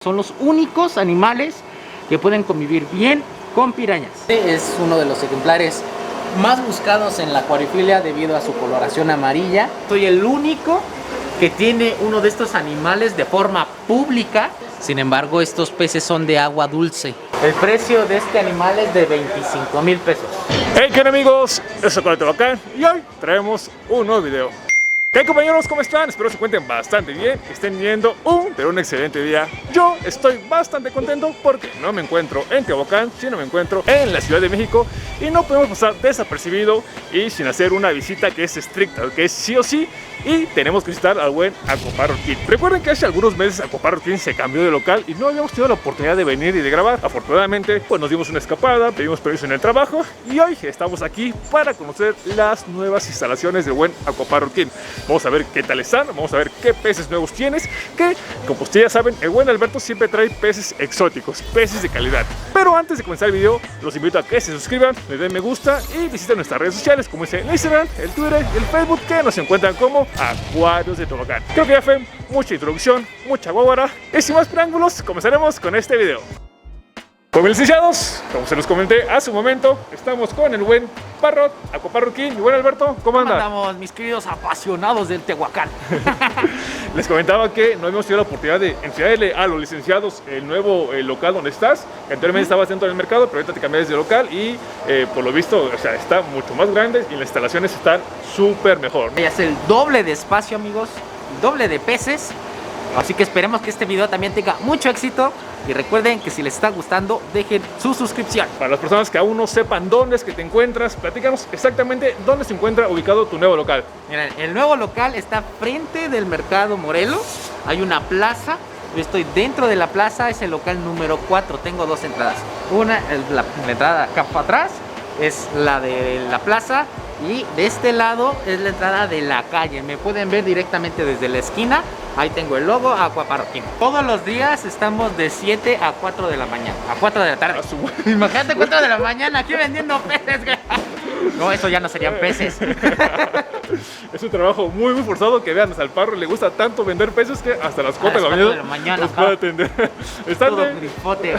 Son los únicos animales que pueden convivir bien con pirañas. Este es uno de los ejemplares más buscados en la acuariofilia debido a su coloración amarilla. Soy el único que tiene uno de estos animales de forma pública. Sin embargo, estos peces son de agua dulce. El precio de este animal es de 25,000 pesos. Hey, ¿qué onda, amigos? Yo soy Coleto Bacán y hoy traemos un nuevo video. ¿Qué, compañeros? ¿Cómo están? Espero se encuentren bastante bien, que estén teniendo un excelente día. Yo estoy bastante contento porque no me encuentro en Tehuacán, sino me encuentro en la Ciudad de México y no podemos pasar desapercibido y sin hacer una visita que es estricta, que es sí o sí, y tenemos que visitar al buen Aquapark Orquín. Recuerden que hace algunos meses Aquapark Orquín se cambió de local y no habíamos tenido la oportunidad de venir y de grabar. Afortunadamente, pues nos dimos una escapada, pedimos permiso en el trabajo y hoy estamos aquí para conocer las nuevas instalaciones del buen Aquapark Orquín. Vamos a ver qué tal están, vamos a ver qué peces nuevos tienes, que como ustedes ya saben, el buen Alberto siempre trae peces exóticos, peces de calidad. Pero antes de comenzar el video, los invito a que se suscriban, le den me gusta y visiten nuestras redes sociales como es el Instagram, el Twitter y el Facebook, que nos encuentran como Acuarios de Tehuacán. Creo que ya fue mucha introducción, mucha guaguara y sin más preámbulos, comenzaremos con este video. Pues bien, licenciados, como se los comenté hace un momento, estamos con el buen Parrot, Aquapark Orquín. Y bueno, Alberto, ¿cómo anda? ¿Cómo andamos, mis queridos apasionados del Tehuacán? Les comentaba que no hemos tenido la oportunidad de enseñarle a los licenciados el nuevo local donde estás. Anteriormente estabas dentro del mercado, pero ahorita te cambiaste de local y por lo visto, o sea, está mucho más grande y las instalaciones están súper mejor. Ya es el doble de espacio, amigos, doble de peces. Así que esperemos que este video también tenga mucho éxito. Y recuerden que si les está gustando, dejen su suscripción. Para las personas que aún no sepan dónde es que te encuentras, platícanos exactamente dónde se encuentra ubicado tu nuevo local. Miren, el nuevo local está frente del Mercado Morelos. Hay una plaza. Yo estoy dentro de la plaza, es el local número 4. Tengo dos entradas. Una es la entrada acá para atrás, es la de la plaza. Y de este lado es la entrada de la calle. Me pueden ver directamente desde la esquina. Ahí tengo el logo Aquapark Orquín. Todos los días estamos de 7 a 4 de la mañana. A 4 de la tarde. Imagínate 4 de la mañana aquí vendiendo peces. No, eso ya no serían peces. Es un trabajo muy forzado, que vean, al Parro le gusta tanto vender peces que hasta las 4 de la mañana los puede atender. Están todo grifote.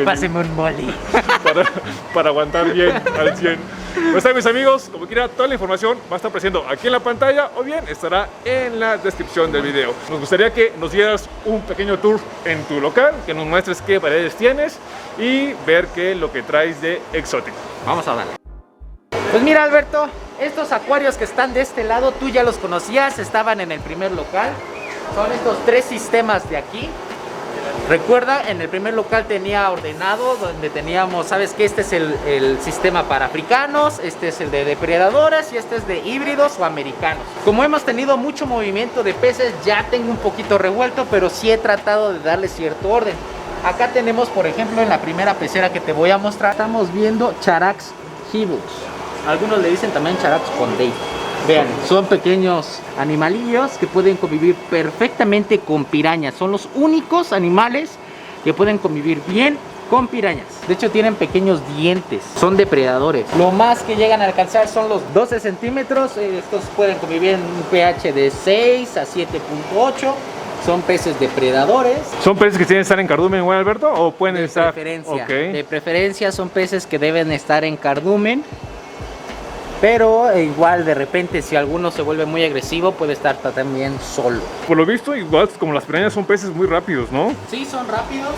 Páseme un molly. Para aguantar bien al 100. Pues ahí, mis amigos, como quiera, toda la información va a estar apareciendo aquí en la pantalla o bien estará en la descripción del video. Nos gustaría que nos dieras un pequeño tour en tu local, que nos muestres qué variedades tienes y ver qué es lo que traes de exótico. Vamos a darle. Pues mira, Alberto, estos acuarios que están de este lado, tú ya los conocías, estaban en el primer local. Son estos tres sistemas de aquí. Recuerda, en el primer local tenía ordenado, donde teníamos, ¿sabes qué? Este es el sistema para africanos, este es el de depredadores y este es de híbridos o americanos. Como hemos tenido mucho movimiento de peces, ya tengo un poquito revuelto, pero sí he tratado de darle cierto orden. Acá tenemos, por ejemplo, en la primera pecera que te voy a mostrar, estamos viendo Charax Hibux. Algunos le dicen también Charax Condei. Vean, son pequeños animalillos que pueden convivir perfectamente con pirañas. Son los únicos animales que pueden convivir bien con pirañas. De hecho, tienen pequeños dientes. Son depredadores. Lo más que llegan a alcanzar son los 12 centímetros. Estos pueden convivir en un pH de 6 a 7.8. Son peces depredadores. ¿Son peces que tienen que estar en cardumen, buen Alberto? ¿O pueden estar? Preferencia. Okay. De preferencia son peces que deben estar en cardumen. Pero igual de repente si alguno se vuelve muy agresivo puede estar también solo. Por lo visto, igual como las pirañas son peces muy rápidos, ¿no? Sí, son rápidos.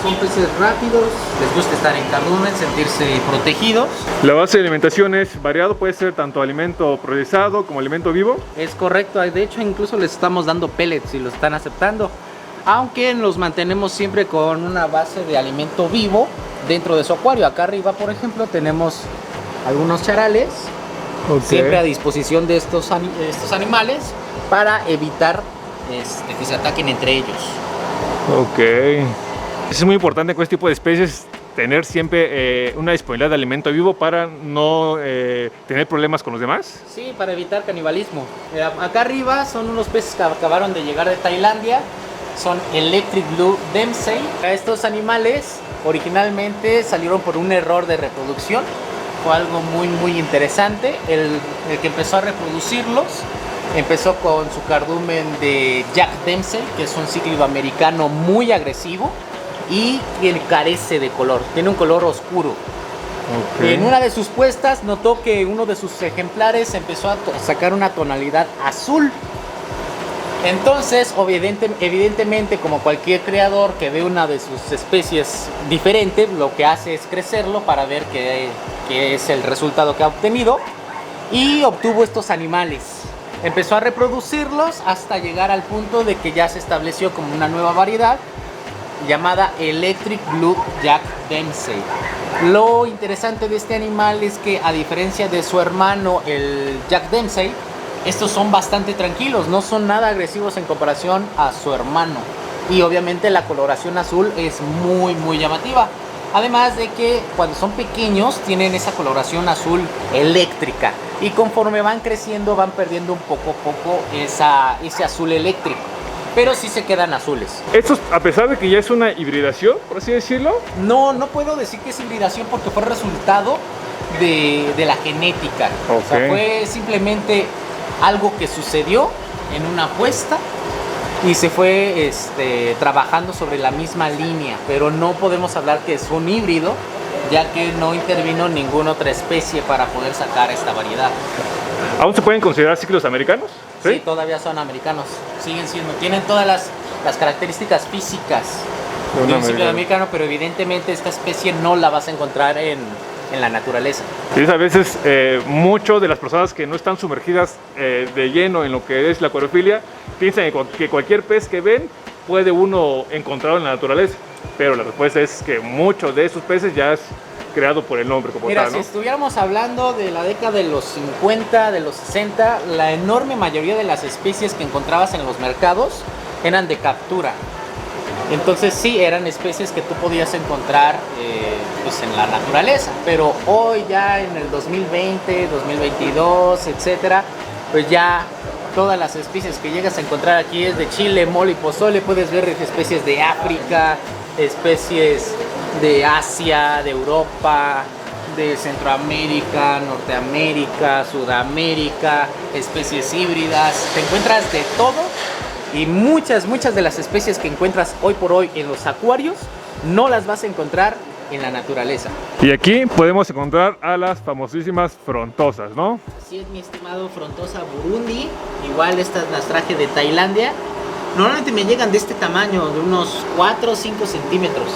Son peces rápidos. Les gusta estar en cardumen, sentirse protegidos. La base de alimentación es variado, puede ser tanto alimento procesado como alimento vivo. Es correcto, de hecho incluso les estamos dando pellets y lo están aceptando. Aunque los mantenemos siempre con una base de alimento vivo dentro de su acuario. Acá arriba, por ejemplo, tenemos algunos charales, siempre a disposición de estos animales para evitar que se ataquen entre ellos. Ok. Es muy importante con este tipo de especies tener siempre una disponibilidad de alimento vivo para no tener problemas con los demás. Sí, para evitar canibalismo. Acá arriba son unos peces que acabaron de llegar de Tailandia. Son Electric Blue Dempsey. Estos animales originalmente salieron por un error de reproducción. Fue algo muy interesante. El que empezó a reproducirlos Empezó con su cardumen de Jack Dempsey, que es un cíclido americano muy agresivo y que carece de color, tiene un color oscuro. Okay. En una de sus puestas notó que uno de sus ejemplares empezó a sacar una tonalidad azul. Entonces, evidentemente, como cualquier criador que ve una de sus especies diferente, lo que hace es crecerlo para ver qué es el resultado que ha obtenido, y obtuvo estos animales. Empezó a reproducirlos hasta llegar al punto de que ya se estableció como una nueva variedad llamada Electric Blue Jack Dempsey. Lo interesante de este animal es que, a diferencia de su hermano, el Jack Dempsey, estos son bastante tranquilos, no son nada agresivos en comparación a su hermano. Y obviamente la coloración azul es muy llamativa. Además de que cuando son pequeños tienen esa coloración azul eléctrica. Y conforme van creciendo van perdiendo un poco a poco ese azul eléctrico. Pero sí se quedan azules. Esto, a pesar de que ya es una hibridación, por así decirlo. No puedo decir que es hibridación porque fue resultado de la genética. Okay. O sea, fue simplemente algo que sucedió en una apuesta y se fue trabajando sobre la misma línea, pero no podemos hablar que es un híbrido, ya que no intervino ninguna otra especie para poder sacar esta variedad. ¿Aún se pueden considerar cíclidos americanos? Sí, todavía son americanos, siguen siendo, tienen todas las características físicas de un cíclido americano, pero evidentemente esta especie no la vas a encontrar en la naturaleza. Sí, a veces mucho de las personas que no están sumergidas de lleno en lo que es la acuariofilia piensan que cualquier pez que ven puede uno encontrarlo en la naturaleza, pero la respuesta es que muchos de esos peces ya es creado por el hombre como Mira, tal, ¿no? Si estuviéramos hablando de la década de los 50, de los 60, la enorme mayoría de las especies que encontrabas en los mercados eran de captura. Entonces sí, eran especies que tú podías encontrar pues en la naturaleza, pero hoy ya en el 2020, 2022, etcétera, pues ya todas las especies que llegas a encontrar aquí es de chile, mole y pozole. Puedes ver especies de África, especies de Asia, de Europa, de Centroamérica, Norteamérica, Sudamérica, especies híbridas. Te encuentras de todo. Y muchas de las especies que encuentras hoy por hoy en los acuarios no las vas a encontrar en la naturaleza. Y aquí podemos encontrar a las famosísimas frontosas, ¿no? Así es, mi estimado, frontosa Burundi. Igual estas las traje de Tailandia. Normalmente me llegan de este tamaño, de unos 4 o 5 centímetros.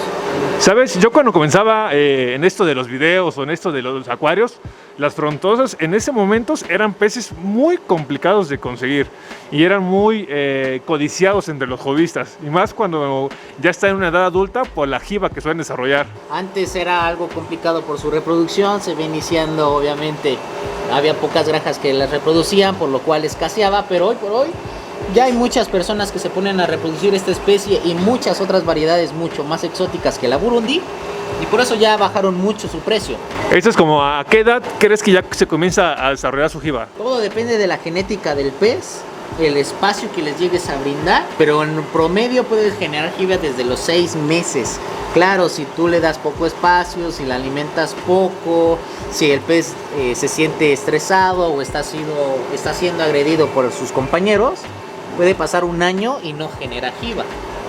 Sabes, yo cuando comenzaba en esto de los videos o en esto de los acuarios, las frontosas en ese momento eran peces muy complicados de conseguir y eran muy codiciados entre los hobbyistas, y más cuando ya está en una edad adulta por la jiba que suelen desarrollar. Antes era algo complicado por su reproducción, se ve iniciando, obviamente había pocas granjas que las reproducían, por lo cual escaseaba, pero hoy por hoy ya hay muchas personas que se ponen a reproducir esta especie y muchas otras variedades mucho más exóticas que la Burundi, y por eso ya bajaron mucho su precio. Esto es como, ¿a qué edad crees que ya se comienza a desarrollar su jiba? Todo depende de la genética del pez, el espacio que les llegues a brindar, pero en promedio puedes generar jiba desde los 6 meses. Claro, si tú le das poco espacio, si la alimentas poco, si el pez se siente estresado o está siendo agredido por sus compañeros, puede pasar un año y no genera jiba.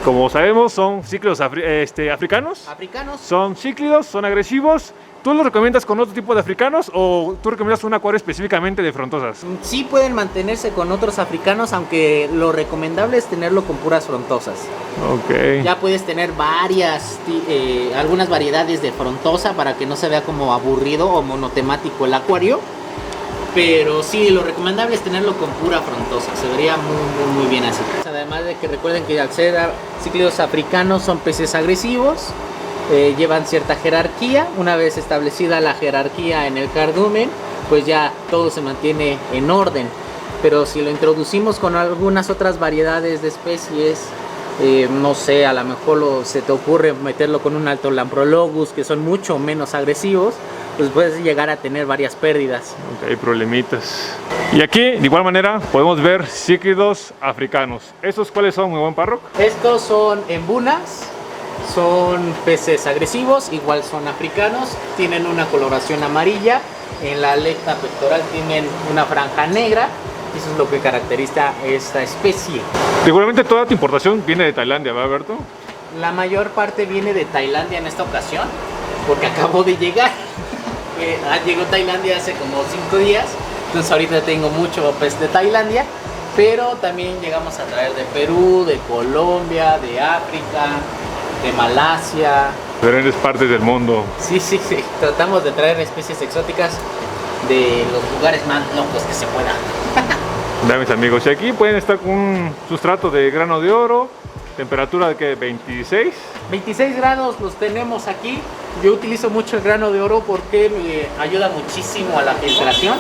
Como sabemos, son cíclidos africanos. Africanos. Son cíclidos, son agresivos. ¿Tú los recomiendas con otro tipo de africanos o tú recomiendas un acuario específicamente de frontosas? Sí pueden mantenerse con otros africanos, aunque lo recomendable es tenerlo con puras frontosas. Ok. Ya puedes tener algunas variedades de frontosa para que no se vea como aburrido o monotemático el acuario. Pero sí, lo recomendable es tenerlo con pura frontosa, se vería muy bien así. Además de que recuerden que al ser cíclidos africanos son peces agresivos, llevan cierta jerarquía. Una vez establecida la jerarquía en el cardumen, pues ya todo se mantiene en orden. Pero si lo introducimos con algunas otras variedades de especies, no sé, a lo mejor se te ocurre meterlo con un alto Lamprologus, que son mucho menos agresivos, pues puedes llegar a tener varias pérdidas. Ok, hay problemitas. Y aquí, de igual manera, podemos ver cíclidos africanos. ¿Estos cuáles son, mi buen párroco? Estos son embunas, son peces agresivos, igual son africanos, tienen una coloración amarilla, en la aleta pectoral tienen una franja negra Eso es lo que caracteriza esta especie. Seguramente toda tu importación viene de Tailandia, ¿verdad, Alberto? La mayor parte viene de Tailandia en esta ocasión, porque acabo de llegar. Llegó Tailandia hace como 5 días, entonces ahorita tengo mucho pez de Tailandia, pero también llegamos a traer de Perú, de Colombia, de África, de Malasia. Diferentes partes del mundo. Sí, tratamos de traer especies exóticas de los lugares más locos que se puedan. Vean, mis amigos, y aquí pueden estar con un sustrato de grano de oro, temperatura de que 26. 26 grados los tenemos aquí. Yo utilizo mucho el grano de oro porque me ayuda muchísimo a la filtración.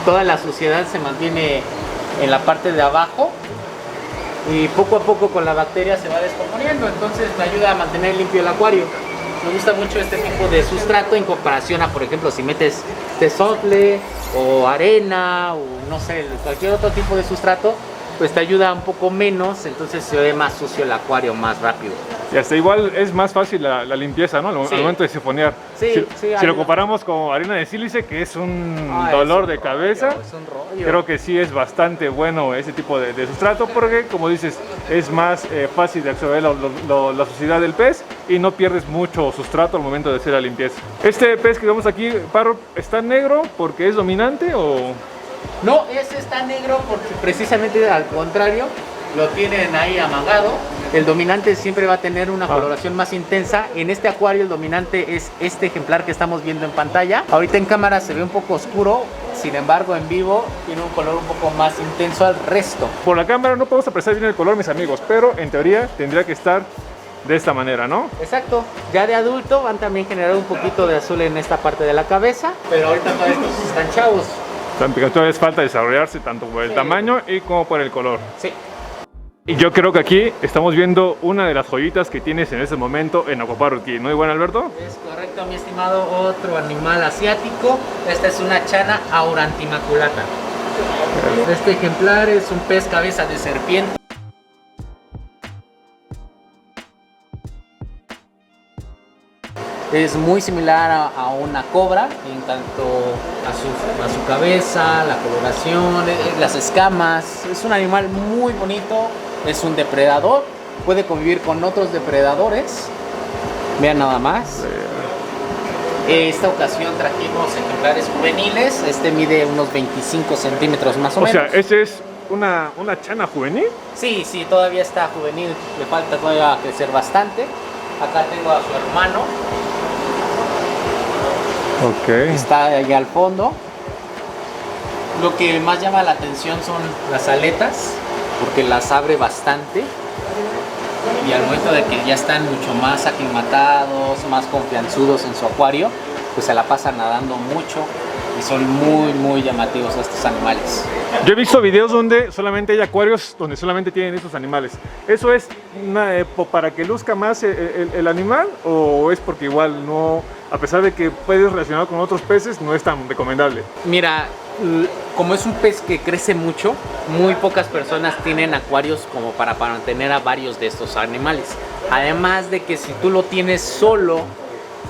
Toda la suciedad se mantiene en la parte de abajo y poco a poco con la bacteria se va descomponiendo, entonces me ayuda a mantener limpio el acuario. Me gusta mucho este tipo de sustrato en comparación a, por ejemplo, si metes tezotle o arena o no sé, cualquier otro tipo de sustrato, pues te ayuda un poco menos, entonces se ve más sucio el acuario más rápido. Y hasta igual es más fácil la limpieza, ¿no? Al momento de sifonear. Si lo comparamos con harina de sílice, que es un dolor de cabeza, es un rollo. Creo que sí es bastante bueno ese tipo de sustrato, porque como dices, es más fácil de absorber la suciedad del pez y no pierdes mucho sustrato al momento de hacer la limpieza. Este pez que vemos aquí, Parro, ¿está negro porque es dominante o...? No, ese está negro porque precisamente al contrario, lo tienen ahí amagado. El dominante siempre va a tener una coloración más intensa. En este acuario el dominante es este ejemplar que estamos viendo en pantalla. Ahorita en cámara se ve un poco oscuro, sin embargo en vivo tiene un color un poco más intenso al resto. Por la cámara no podemos apreciar bien el color, mis amigos, pero en teoría tendría que estar de esta manera, ¿no? Exacto. Ya de adulto van también a generar un poquito de azul en esta parte de la cabeza, pero ahorita todavía estos están chavos. Todavía es falta desarrollarse tanto por el tamaño y como por el color. Sí. Y yo creo que aquí estamos viendo una de las joyitas que tienes en este momento en Aquapark. ¿No es bueno, Alberto? Es correcto, mi estimado. Otro animal asiático. Esta es una chana aurantimaculata. Este ejemplar es un pez cabeza de serpiente. Es muy similar a una cobra en tanto a su cabeza, la coloración, las escamas. Es un animal muy bonito, es un depredador, puede convivir con otros depredadores. Vean nada más. Esta ocasión trajimos ejemplares juveniles, este mide unos 25 centímetros más o menos. O sea, ¿ese es una chana juvenil? Sí, todavía está juvenil, le falta todavía crecer bastante. Acá tengo a su hermano. Ok. Está allá al fondo. Lo que más llama la atención son las aletas, porque las abre bastante. Y al momento de que ya están mucho más aclimatados, más confianzudos en su acuario, pues se la pasan nadando mucho y son muy llamativos estos animales. Yo he visto videos donde solamente hay acuarios donde solamente tienen estos animales. ¿Eso es para que luzca más el animal o es porque igual no, a pesar de que puedes relacionar con otros peces, no es tan recomendable? Mira, como es un pez que crece mucho, muy pocas personas tienen acuarios como para mantener a varios de estos animales. Además de que si tú lo tienes solo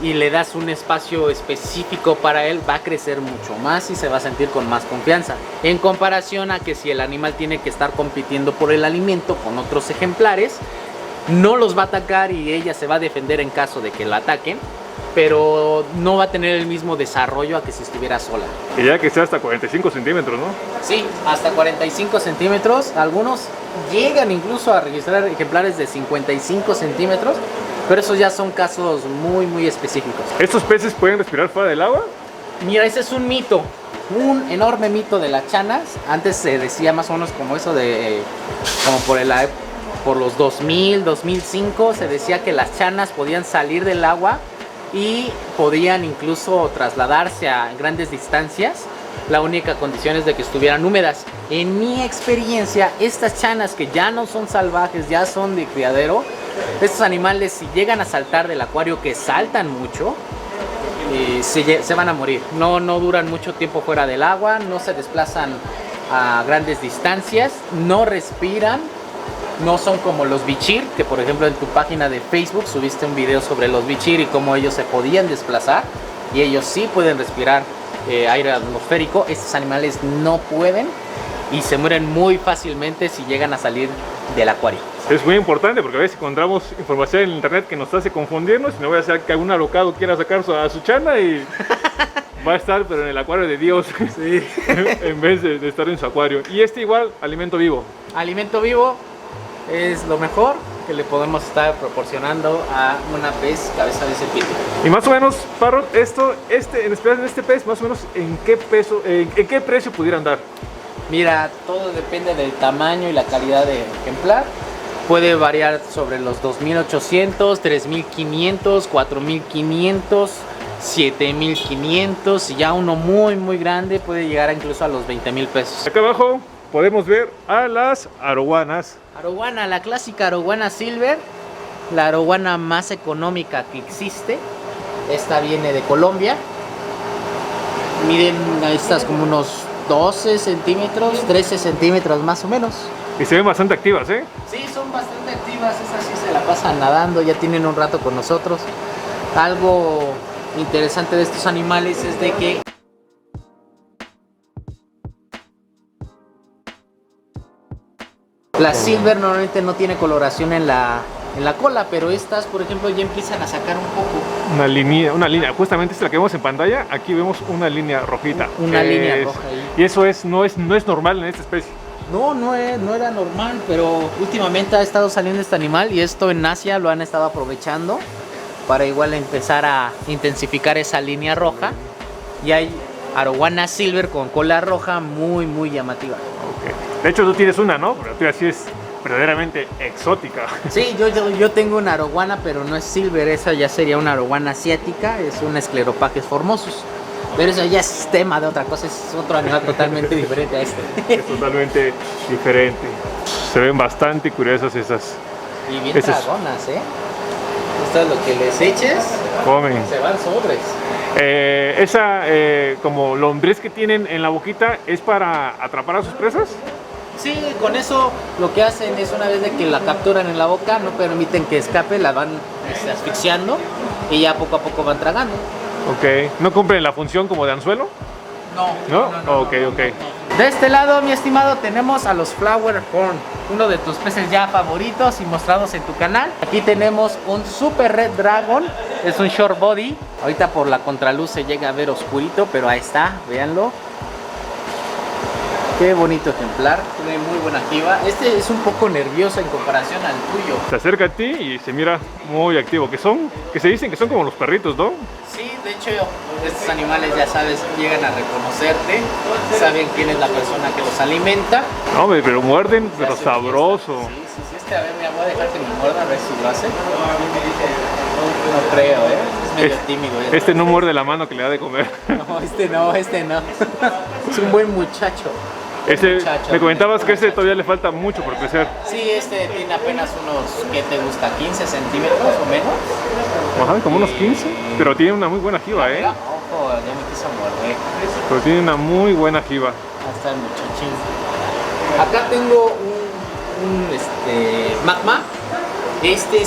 y le das un espacio específico para él, va a crecer mucho más y se va a sentir con más confianza. En comparación a que si el animal tiene que estar compitiendo por el alimento con otros ejemplares, no los va a atacar y ella se va a defender en caso de que la ataquen, pero no va a tener el mismo desarrollo a que si estuviera sola. Y ya que sea hasta 45 centímetros, ¿no? Sí, hasta 45 centímetros. Algunos llegan incluso a registrar ejemplares de 55 centímetros, pero esos ya son casos muy específicos. ¿Estos peces pueden respirar fuera del agua? Mira, ese es un mito, un enorme mito de las chanas. Antes se decía más o menos como eso de, como por los 2000, 2005, se decía que las chanas podían salir del agua y podían incluso trasladarse a grandes distancias. La única condición es de que estuvieran húmedas. En mi experiencia, estas chanas que ya no son salvajes, ya son de criadero, estos animales si llegan a saltar del acuario, que saltan mucho, se van a morir. No duran mucho tiempo fuera del agua, no se desplazan a grandes distancias, no respiran. No son como los bichir, que por ejemplo en tu página de Facebook subiste un video sobre los bichir y cómo ellos se podían desplazar, y ellos sí pueden respirar aire atmosférico. Estos animales no pueden, y se mueren muy fácilmente si llegan a salir del acuario. Es muy importante porque a veces encontramos información en internet que nos hace confundirnos y no voy a hacer que algún alocado quiera sacar a su chana y va a estar pero en el acuario de Dios, sí. En vez de estar en su acuario. Y igual, alimento vivo. Alimento vivo es lo mejor que le podemos estar proporcionando a una pez cabeza de cepillo. Y más o menos, Parrot, en este pez, más o menos, ¿en qué precio pudiera andar? Mira, todo depende del tamaño y la calidad del ejemplar. Puede variar sobre los 2.800, 3.500, 4.500, 7.500 y ya uno muy grande puede llegar incluso a los 20,000 pesos. Acá abajo podemos ver a las arowanas. Arowana, la clásica arowana silver, la arowana más económica que existe. Esta viene de Colombia. Miden estas como unos 12 centímetros, 13 centímetros más o menos. Y se ven bastante activas, ¿eh? Sí, son bastante activas, esas sí se la pasan nadando, ya tienen un rato con nosotros. Algo interesante de estos animales es de que la silver normalmente no tiene coloración en la cola, pero estas, por ejemplo, ya empiezan a sacar un poco. Una línea, justamente esta la que vemos en pantalla, aquí vemos una línea rojita. Una línea roja ahí. Y eso no es normal en esta especie. No era normal, pero últimamente ha estado saliendo este animal y esto en Asia lo han estado aprovechando para igual empezar a intensificar esa línea roja. Y hay arowana silver con cola roja muy llamativa. Okay. De hecho tú tienes una, ¿no? Pero tú así es verdaderamente exótica. Sí, yo tengo una arowana, pero no es silver, esa ya sería una arowana asiática, es un Sclerophages formosus. Pero eso ya es tema de otra cosa, es otro animal totalmente diferente a este. Es totalmente diferente. Se ven bastante curiosas esas. Y bien dragonas, ¿eh? Esto es lo que les eches, comen. Se van sobres. Esa como lombriz que tienen en la boquita, ¿es para atrapar a sus presas? Sí, con eso lo que hacen es una vez de que la capturan en la boca, no permiten que escape, la van asfixiando y ya poco a poco van tragando. Ok, ¿no cumplen la función como de anzuelo? No. Ok. De este lado, mi estimado, tenemos a los flower horn, uno de tus peces ya favoritos y mostrados en tu canal. Aquí tenemos un super red dragon, es un short body. Ahorita por la contraluz se llega a ver oscurito, pero ahí está, véanlo. Qué bonito ejemplar, tiene muy buena jiba. Este es un poco nervioso en comparación al tuyo. Se acerca a ti y se mira muy activo, que se dicen que son como los perritos, ¿no? Sí, de hecho estos animales ya sabes, llegan a reconocerte, saben quién es la persona que los alimenta. No, pero muerden, pero sabroso. Sí, a ver, me voy a dejar que me muerda a ver si lo hace. No creo, es medio tímido. Este no muerde la mano que le da de comer. No, este no. Es un buen muchacho. Me comentabas que todavía le falta mucho por crecer. Sí, este tiene apenas unos, ¿qué te gusta? 15 centímetros o menos. Ajá, como unos 15, pero tiene una muy buena jiba, ¿eh? Ojo, ya me quiso morder. Pero tiene una muy buena jiba. Ahí está el muchachín. Acá tengo un magma.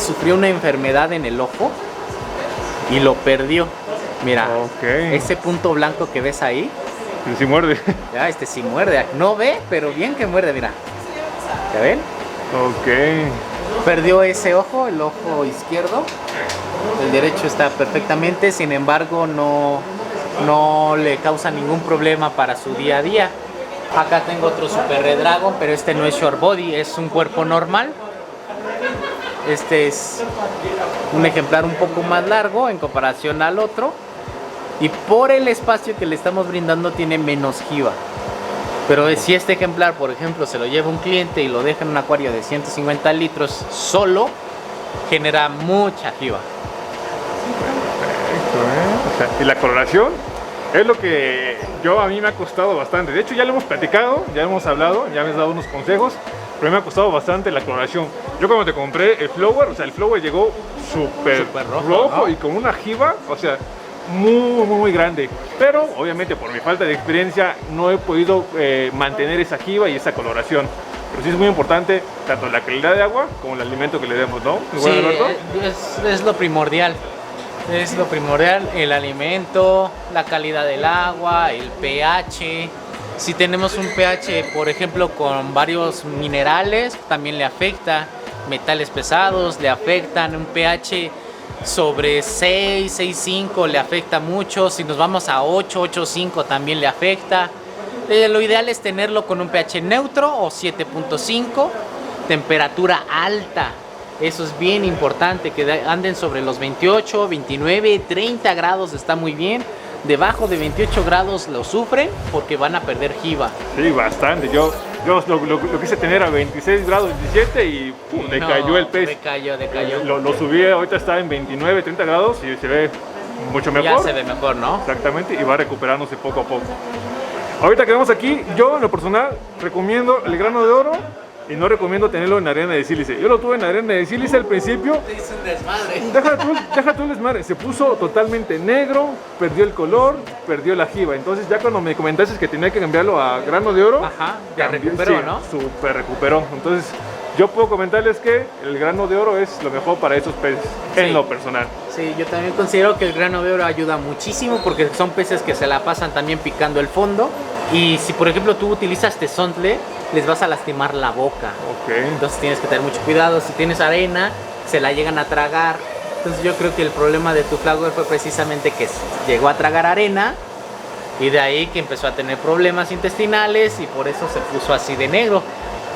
Sufrió una enfermedad en el ojo y lo perdió. Mira, ese punto blanco que ves ahí. Sí muerde. Ya, sí muerde. No ve, pero bien que muerde, mira. ¿Ya ven? Ok. Perdió ese ojo, el ojo izquierdo. El derecho está perfectamente, sin embargo no le causa ningún problema para su día a día. Acá tengo otro Super Red Dragon, pero este no es short body, es un cuerpo normal. Este es un ejemplar un poco más largo en comparación al otro. Y por el espacio que le estamos brindando tiene menos jiba. Pero si este ejemplar, por ejemplo, se lo lleva un cliente y lo deja en un acuario de 150 litros solo, genera mucha jiba. Perfecto, O sea, y la coloración es lo que a mí me ha costado bastante. De hecho, ya lo hemos platicado, ya hemos hablado, ya me has dado unos consejos, pero me ha costado bastante la coloración. Yo cuando te compré el flower, el flower llegó súper rojo, ¿no? Y con una jiba, muy grande, pero obviamente por mi falta de experiencia no he podido mantener esa jiba y esa coloración. Pero sí es muy importante tanto la calidad de agua como el alimento que le demos, ¿no? Sí, es lo primordial. Es lo primordial, el alimento, la calidad del agua, el pH, Si tenemos un pH, por ejemplo, con varios minerales, también le afecta. Metales pesados le afectan. Un pH sobre 6, 6.5 le afecta mucho. Si nos vamos a 8, 8.5 también le afecta. Lo ideal es tenerlo con un pH neutro o 7.5. Temperatura alta. Eso es bien importante, que anden sobre los 28, 29, 30 grados está muy bien. Debajo de 28 grados lo sufren porque van a perder jiba. Sí, bastante. Yo lo quise tener a 26 grados, 17 y ¡pum! Decayó el pez. Decayó. Lo subí, ahorita está en 29, 30 grados y se ve mucho mejor. Ya se ve mejor, ¿no? Exactamente, y va recuperándose poco a poco. Ahorita que vemos aquí, yo en lo personal recomiendo el grano de oro y no recomiendo tenerlo en arena de sílice. Yo lo tuve en arena de sílice al principio. Te hizo un desmadre. Deja tú el desmadre. Se puso totalmente negro, perdió el color, perdió la jiba. Entonces ya cuando me comentaste que tenía que cambiarlo a grano de oro, ajá, ya recuperó, sí, ¿no? Súper recuperó. Entonces yo puedo comentarles que el grano de oro es lo mejor para esos peces, sí, en lo personal. Sí, yo también considero que el grano de oro ayuda muchísimo porque son peces que se la pasan también picando el fondo. Y si por ejemplo tú utilizas tesontle, les vas a lastimar la boca. Okay. Entonces tienes que tener mucho cuidado. Si tienes arena, se la llegan a tragar. Entonces yo creo que el problema de tu flagler fue precisamente que llegó a tragar arena y de ahí que empezó a tener problemas intestinales y por eso se puso así de negro.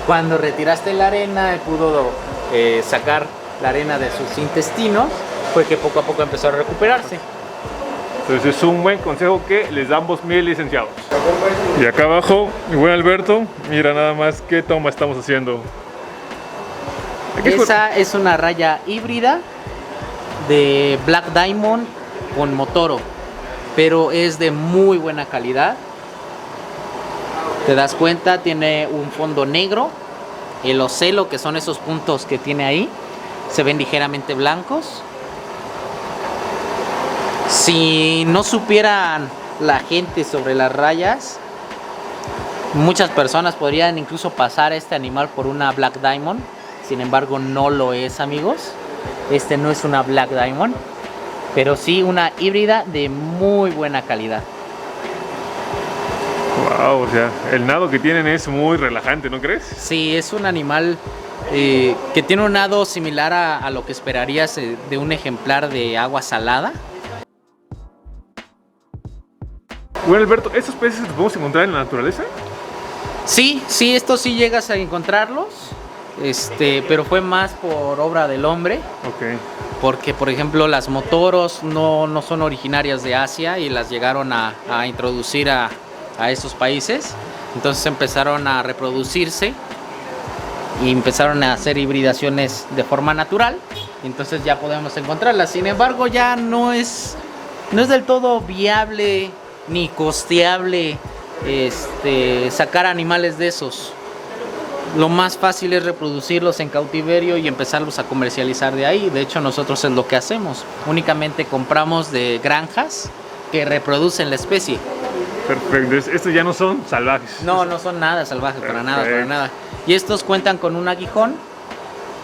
Cuando retiraste la arena, pudo sacar la arena de sus intestinos, fue que poco a poco empezó a recuperarse. Entonces es un buen consejo que les damos, mis licenciados. Y acá abajo, mi buen Alberto, mira nada más qué toma estamos haciendo. Esa es una raya híbrida de Black Diamond con Motoro, pero es de muy buena calidad. Te das cuenta, tiene un fondo negro, el ocelo, que son esos puntos que tiene ahí, se ven ligeramente blancos. Si no supieran la gente sobre las rayas, muchas personas podrían incluso pasar a este animal por una Black Diamond. Sin embargo, no lo es, amigos. Este no es una Black Diamond, pero sí una híbrida de muy buena calidad. Wow, o sea, el nado que tienen es muy relajante, ¿no crees? Sí, es un animal que tiene un nado similar a lo que esperarías de un ejemplar de agua salada. Bueno, Alberto, ¿estos peces los podemos encontrar en la naturaleza? Sí, estos sí llegas a encontrarlos, pero fue más por obra del hombre. Ok. Porque, por ejemplo, las motoros no son originarias de Asia y las llegaron a introducir a esos países. Entonces empezaron a reproducirse y empezaron a hacer hibridaciones de forma natural. Entonces ya podemos encontrarlas. Sin embargo, ya no es del todo viable ni costeable sacar animales de esos. Lo más fácil es reproducirlos en cautiverio y empezarlos a comercializar de ahí. De hecho, nosotros es lo que hacemos. Únicamente compramos de granjas que reproducen la especie. Perfecto, estos ya no son salvajes. No son nada salvajes, para nada. Y estos cuentan con un aguijón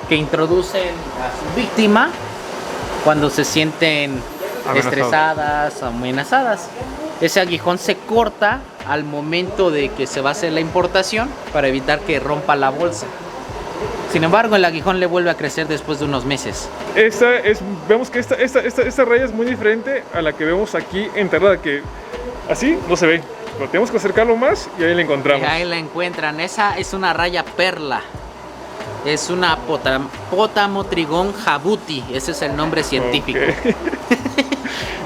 que introducen a su víctima cuando se sienten estresadas, amenazadas. Ese aguijón se corta al momento de que se va a hacer la importación para evitar que rompa la bolsa. Sin embargo, el aguijón le vuelve a crecer después de unos meses. Vemos que esta raya es muy diferente a la que vemos aquí enterrada, que así no se ve. Pero tenemos que acercarlo más y ahí la encontramos. Y ahí la encuentran. Esa es una raya perla. Es una Potamotrigón jabuti. Ese es el nombre científico. Okay.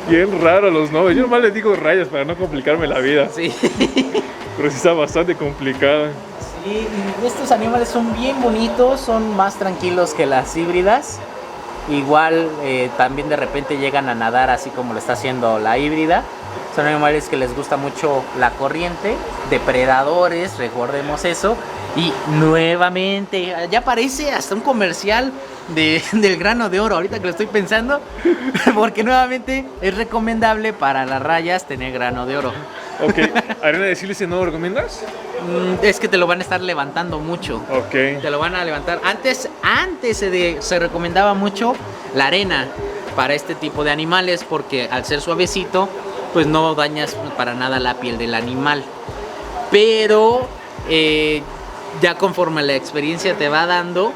Bien raro los nombres. Yo nomás les digo rayas para no complicarme la vida. Sí. Pero sí está bastante complicada. Sí, y estos animales son bien bonitos, son más tranquilos que las híbridas. Igual también de repente llegan a nadar así como lo está haciendo la híbrida. Son animales que les gusta mucho la corriente, depredadores, recordemos eso. Y nuevamente, ya parece hasta un comercial del grano de oro, ahorita que lo estoy pensando. Porque nuevamente es recomendable para las rayas tener grano de oro. Ok, ¿arena de sílice no lo recomiendas? Es que te lo van a estar levantando mucho. Ok. Te lo van a levantar. Antes se recomendaba mucho la arena para este tipo de animales porque al ser suavecito, pues no dañas para nada la piel del animal. pero ya conforme la experiencia te va dando,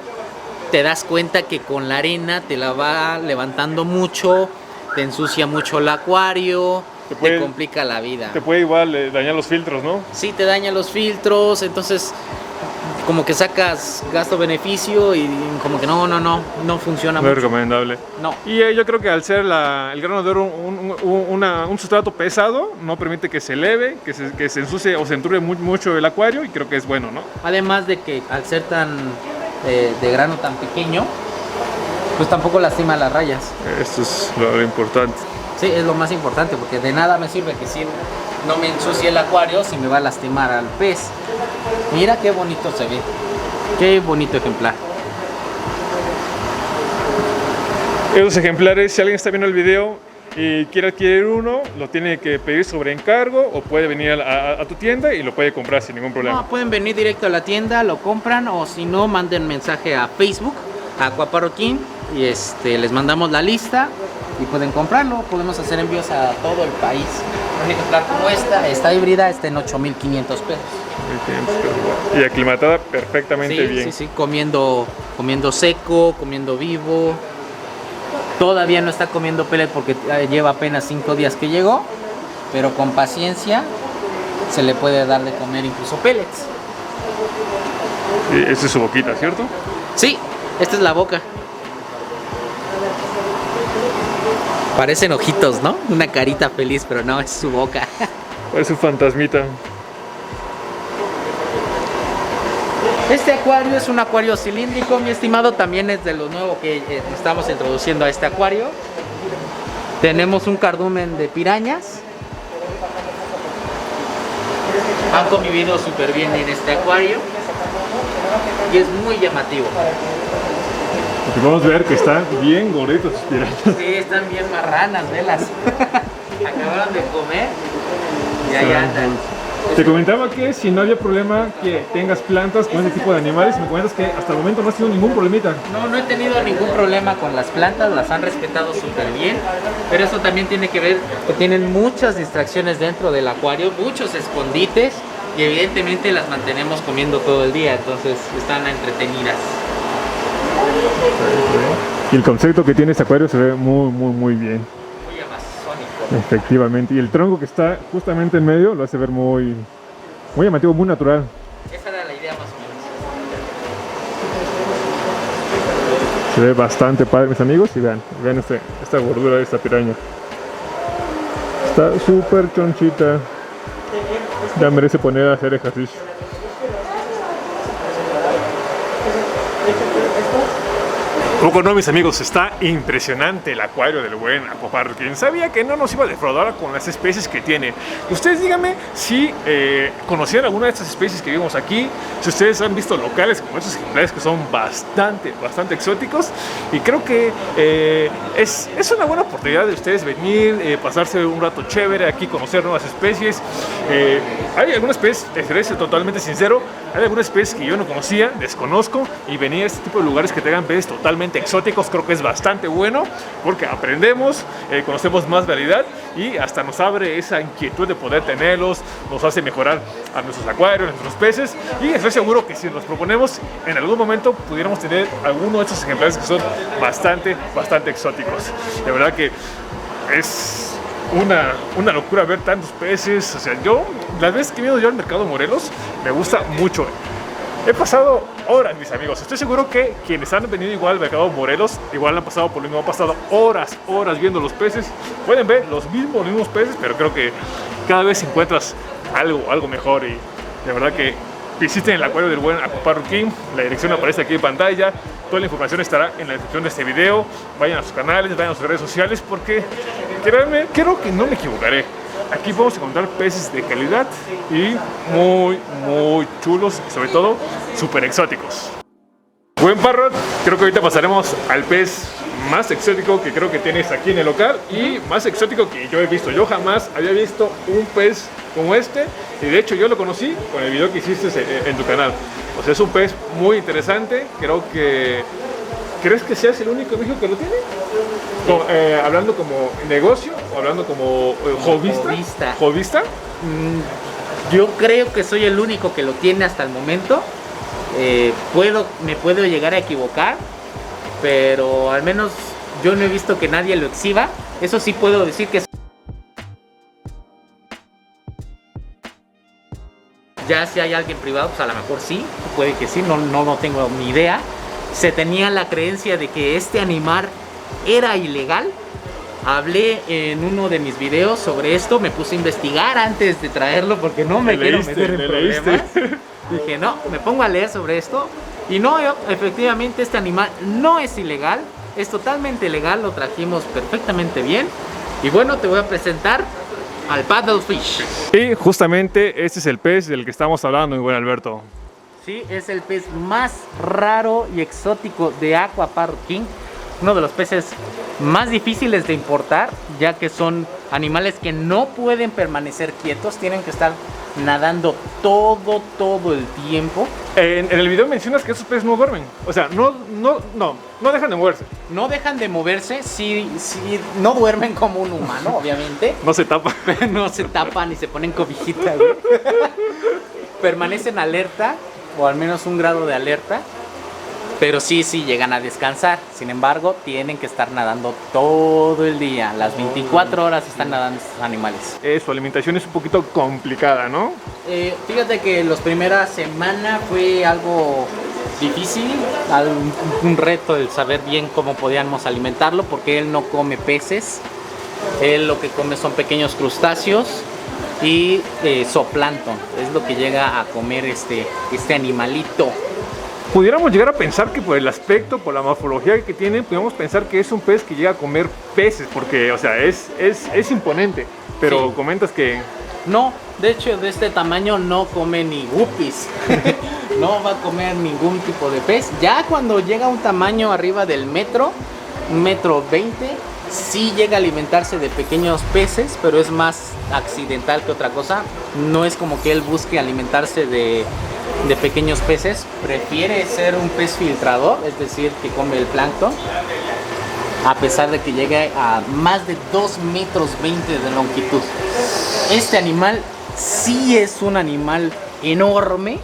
te das cuenta que con la arena te la va levantando mucho, te ensucia mucho el acuario, te complica la vida. Te puede igual dañar los filtros, ¿no? Sí, te daña los filtros, entonces como que sacas gasto-beneficio y como que no funciona No mucho. es recomendable. No. Y yo creo que al ser el grano de oro un sustrato pesado, no permite que se eleve, que se ensucie o se enturbe mucho el acuario, y creo que es bueno, ¿no? Además de que al ser tan de grano tan pequeño, pues tampoco lastima las rayas. Esto es lo importante. Sí, es lo más importante, porque de nada me sirve que si no me ensucie el acuario si me va a lastimar al pez. Mira qué bonito se ve. Qué bonito ejemplar. Esos ejemplares, si alguien está viendo el video y quiere adquirir uno, lo tiene que pedir sobre encargo o puede venir a tu tienda y lo puede comprar sin ningún problema. No, pueden venir directo a la tienda, lo compran, o si no, manden mensaje a Facebook, a Aquaparrot King, y les mandamos la lista y pueden comprarlo. Podemos hacer envíos a todo el país. Un ejemplar como esta híbrida, está en 8,500 pesos. Y aclimatada perfectamente bien. Sí, comiendo seco, comiendo vivo. Todavía no está comiendo pellet porque lleva apenas 5 días que llegó, pero con paciencia se le puede dar de comer incluso pellets. Y esa es su boquita, ¿cierto? Sí, esta es la boca. Parecen ojitos, ¿no? Una carita feliz, pero no, es su boca. Parece un fantasmita. Este acuario es un acuario cilíndrico, mi estimado, también es de lo nuevo que estamos introduciendo a este acuario. Tenemos un cardumen de pirañas. Han convivido súper bien en este acuario y es muy llamativo. Porque podemos ver que están bien gorditos sus pirañas. Sí, están bien marranas, velas. Acabaron de comer y ahí andan. Te comentaba que si no había problema que tengas plantas con este tipo de animales, me comentas que hasta el momento no has tenido ningún problemita. No he tenido ningún problema con las plantas, las han respetado súper bien, pero eso también tiene que ver que tienen muchas distracciones dentro del acuario, muchos escondites, y evidentemente las mantenemos comiendo todo el día, entonces están entretenidas. Y el concepto que tiene este acuario se ve muy bien. Muy amazónico. Efectivamente, y el tronco que está justamente en medio lo hace ver muy llamativo, muy natural. Esa era la idea más o menos. Se ve bastante padre, mis amigos, y vean esta gordura de esta piraña. Está súper chonchita. Ya merece poner a hacer ejercicio. Poco no, mis amigos, está impresionante el acuario del buen Aquaparrot King. Sabía que no nos iba a defraudar con las especies que tiene. Ustedes díganme si conocían alguna de estas especies que vimos aquí, si ustedes han visto locales como estos ejemplares que son bastante exóticos, y creo que es una buena oportunidad de ustedes venir, pasarse un rato chévere aquí, conocer nuevas especies. Hay algunas especies, te seré totalmente sincero, hay algunas especies que yo no conocía, desconozco, y venir a este tipo de lugares que tengan peces totalmente exóticos creo que es bastante bueno, porque aprendemos, conocemos más variedad y hasta nos abre esa inquietud de poder tenerlos, nos hace mejorar a nuestros acuarios, a nuestros peces, y estoy seguro que si nos proponemos en algún momento pudiéramos tener alguno de estos ejemplares que son bastante exóticos. De verdad que es una locura ver tantos peces. O sea, yo las veces que he ido yo al mercado Morelos me gusta mucho. He pasado horas, mis amigos. Estoy seguro que quienes han venido igual al mercado Morelos, igual han pasado por lo mismo, han pasado horas viendo los peces. Pueden ver los mismos peces, pero creo que cada vez encuentras algo mejor. Y de verdad que visiten el acuario del buen Aquaparrot King. La dirección aparece aquí en pantalla. Toda la información estará en la descripción de este video. Vayan a sus canales, vayan a sus redes sociales, porque créanme, creo que no me equivocaré. Aquí vamos a encontrar peces de calidad y muy chulos, y sobre todo súper exóticos. Buen Parrot, creo que ahorita pasaremos al pez más exótico que creo que tienes aquí en el local y más exótico que yo he visto. Yo jamás había visto un pez como este, y de hecho yo lo conocí con el video que hiciste en tu canal. O sea, es un pez muy interesante. Creo que... ¿Crees que seas el único en México que lo tiene? Hablando como negocio o hablando como hobbyista. ¿Hobbyista? Yo creo que soy el único que lo tiene hasta el momento. Me puedo llegar a equivocar, pero al menos yo no he visto que nadie lo exhiba. Eso sí puedo decir que ya si hay alguien privado, pues a lo mejor sí, puede que sí, no tengo ni idea. Se tenía la creencia de que este animal era ilegal. Hablé en uno de mis videos sobre esto, me puse a investigar antes de traerlo porque no me quiero meter en problemas. Dije, no, me pongo a leer sobre esto. Y no, efectivamente este animal no es ilegal, es totalmente legal, lo trajimos perfectamente bien. Y bueno, te voy a presentar al paddlefish. Y justamente este es el pez del que estamos hablando, mi buen Alberto. Sí, es el pez más raro y exótico de Aqua Parrot King. Uno de los peces más difíciles de importar, ya que son animales que no pueden permanecer quietos, tienen que estar nadando todo el tiempo. En el video mencionas que esos peces no duermen, o sea, no dejan de moverse. No dejan de moverse, sí, no duermen como un humano, obviamente. No se tapan. No se tapan y se ponen cobijitas, güey. Permanecen alerta, o al menos un grado de alerta. Pero sí llegan a descansar. Sin embargo, tienen que estar nadando todo el día. Las 24 horas están nadando estos animales. Su alimentación es un poquito complicada, ¿no? Fíjate que la primera semana fue algo difícil, un reto el saber bien cómo podíamos alimentarlo, porque él no come peces. Él lo que come son pequeños crustáceos y zooplancton. Es lo que llega a comer este animalito. Pudiéramos llegar a pensar que por el aspecto, por la morfología que tiene, pudiéramos pensar que es un pez que llega a comer peces, porque, o sea, es imponente. Pero sí. Comentas que... No, de hecho, de este tamaño no come ni guppies. No va a comer ningún tipo de pez. Ya cuando llega a un tamaño arriba del metro, 1,20 m, sí llega a alimentarse de pequeños peces, pero es más accidental que otra cosa. No es como que él busque alimentarse de pequeños peces, prefiere ser un pez filtrador, es decir, que come el plancton, a pesar de que llegue a más de 2,20 metros de longitud. Este animal sí es un animal enorme.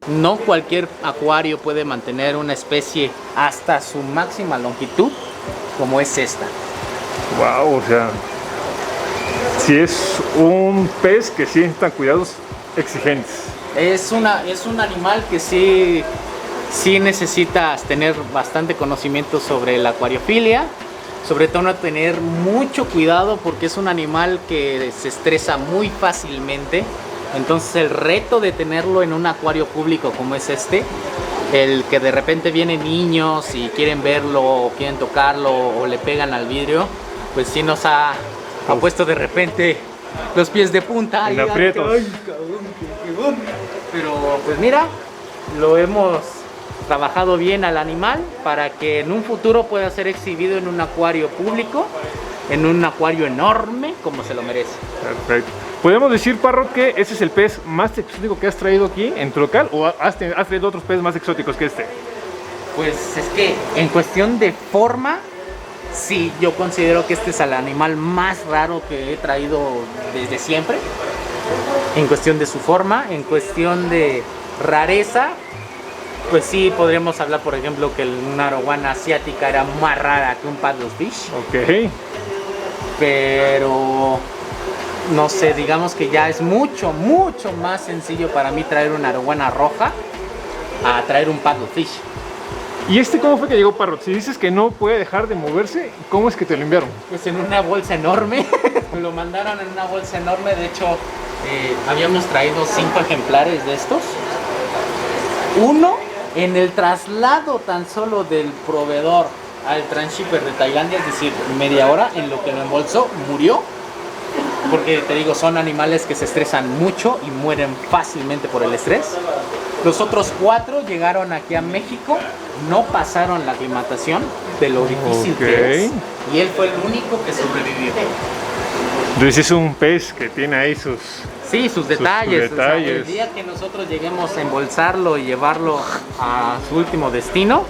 No cualquier acuario puede mantener una especie hasta su máxima longitud, como es esta. Wow, o sea, sí es un pez que sí necesita cuidados exigentes. Es un animal que sí necesitas tener bastante conocimiento sobre la acuariofilia, sobre todo tener mucho cuidado porque es un animal que se estresa muy fácilmente. Entonces el reto de tenerlo en un acuario público como es este, el que de repente vienen niños y quieren verlo o quieren tocarlo o le pegan al vidrio, pues sí nos ha puesto de repente los pies de punta. En aprietos. Ay, cabrón, pero pues mira, lo hemos trabajado bien al animal para que en un futuro pueda ser exhibido en un acuario público, en un acuario enorme como se lo merece. Perfecto. ¿Podemos decir, Parrot, que ese es el pez más exótico que has traído aquí en tu local o has traído otros peces más exóticos que este? Pues es que en cuestión de forma, sí, yo considero que este es el animal más raro que he traído desde siempre. En cuestión de su forma, en cuestión de rareza, pues sí, podríamos hablar, por ejemplo, que una arowana asiática era más rara que un paddlefish. Ok. Pero no sé, digamos que ya es mucho más sencillo para mí traer una arowana roja a traer un paddlefish. ¿Y este cómo fue que llegó, Parrot? Si dices que no puede dejar de moverse, ¿cómo es que te lo enviaron? Pues en una bolsa enorme. Me lo mandaron en una bolsa enorme. De hecho, habíamos traído 5 ejemplares de estos. Uno en el traslado tan solo del proveedor al transshipper de Tailandia, es decir, media hora en lo que lo embolsó, murió. Porque te digo, son animales que se estresan mucho y mueren fácilmente por el estrés. Los otros 4 llegaron aquí a México, no pasaron la aclimatación de lo difícil que es, y él fue el único que sobrevivió. Entonces es un pez que tiene ahí sus detalles. Sus detalles. O sea, el día que nosotros lleguemos a embolsarlo y llevarlo a su último destino,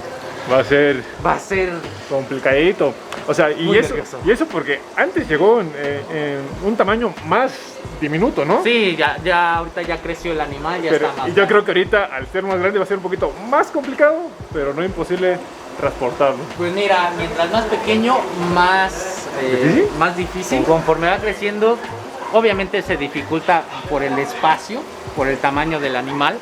Va a ser Va a ser complicadito. O sea, Muy nervioso. y eso porque antes llegó en un tamaño más diminuto, ¿no? Sí, ya ahorita ya creció el animal, ya Pero, está más y yo grande. creo que ahorita, al ser más grande, va a ser un poquito más complicado, pero no imposible transportarlo. Pues mira, mientras más pequeño, más ¿Difícil? más difícil. Conforme va creciendo, obviamente se dificulta por el espacio, por el tamaño del animal,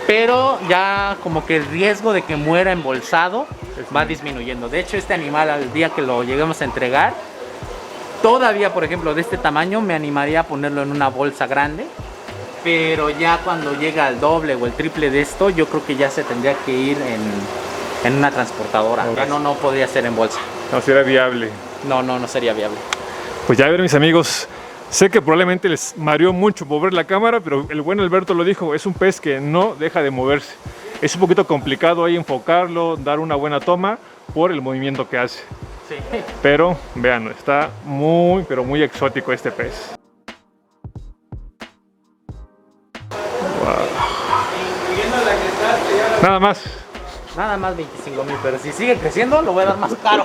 pero ya como que el riesgo de que muera embolsado va disminuyendo. De hecho, este animal, al día que lo lleguemos a entregar, todavía, por ejemplo, de este tamaño, me animaría a ponerlo en una bolsa grande. Pero ya cuando llega al doble o el triple de esto, yo creo que ya se tendría que ir en una transportadora. Ok. Ya no podría ser en bolsa. No será viable. No sería viable. Pues ya ver, mis amigos, sé que probablemente les mareó mucho mover la cámara, pero el buen Alberto lo dijo, es un pez que no deja de moverse. Es un poquito complicado ahí enfocarlo, dar una buena toma por el movimiento que hace. Sí. Pero vean, está muy, pero muy exótico este pez. Nada más. Nada más 25,000, pero si sigue creciendo, lo voy a dar más caro.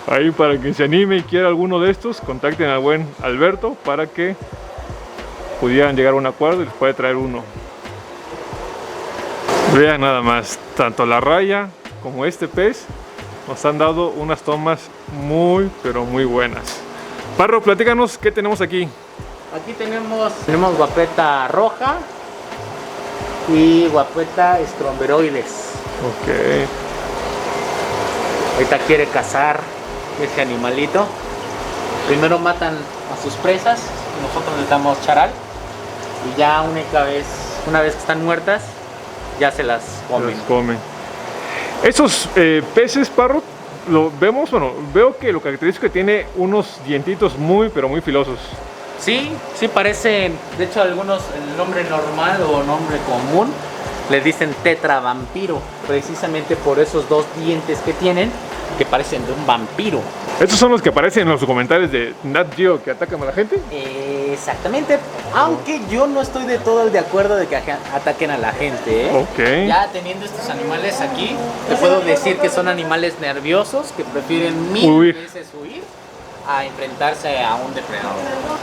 Ahí para quien se anime y quiera alguno de estos, contacten al buen Alberto para que pudieran llegar a un acuerdo y les puede traer uno. Vean nada más, tanto la raya como este pez nos han dado unas tomas muy, pero muy buenas. Parro, platícanos qué tenemos aquí. Aquí tenemos guapeta roja y guapeta stromberoides. Ok. Ahorita quiere cazar este animalito. Primero matan a sus presas, nosotros les damos charal y ya una vez que están muertas, ya se las comen. Los comen. Esos peces, Parro, lo vemos, bueno, veo que lo característico es que tiene unos dientitos muy, pero muy filosos. Sí, parecen, de hecho algunos el nombre normal o nombre común le dicen tetravampiro, precisamente por esos dos dientes que tienen, que parecen de un vampiro. Estos son los que aparecen en los documentales de Nat Geo que atacan a la gente. Exactamente, aunque yo no estoy de todo de acuerdo de que ataquen a la gente, ¿eh? Ok. Ya teniendo estos animales aquí, te puedo decir que son animales nerviosos que prefieren mil Huir. veces huir a enfrentarse a un depredador.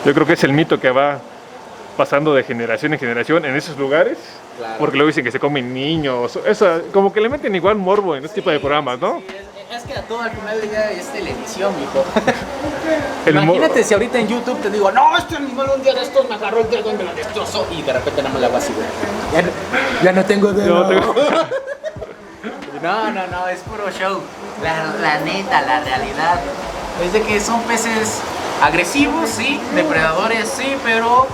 Yo creo que es el mito que va pasando de generación en generación en esos lugares. Claro. Porque luego dicen que se comen niños. Eso, como que le meten igual morbo en este tipo de programas, ¿no? Sí, es que a todo al final del día es televisión, mijo. El mo- Imagínate si ahorita en YouTube te digo, no, este animal un día de estos me agarró el dedo y me lo destrozó. Y de repente nada más le hago así, güey. Ya no tengo dedo. No tengo- No, es puro show. La neta, la realidad es de que son peces agresivos, sí, depredadores, sí, pero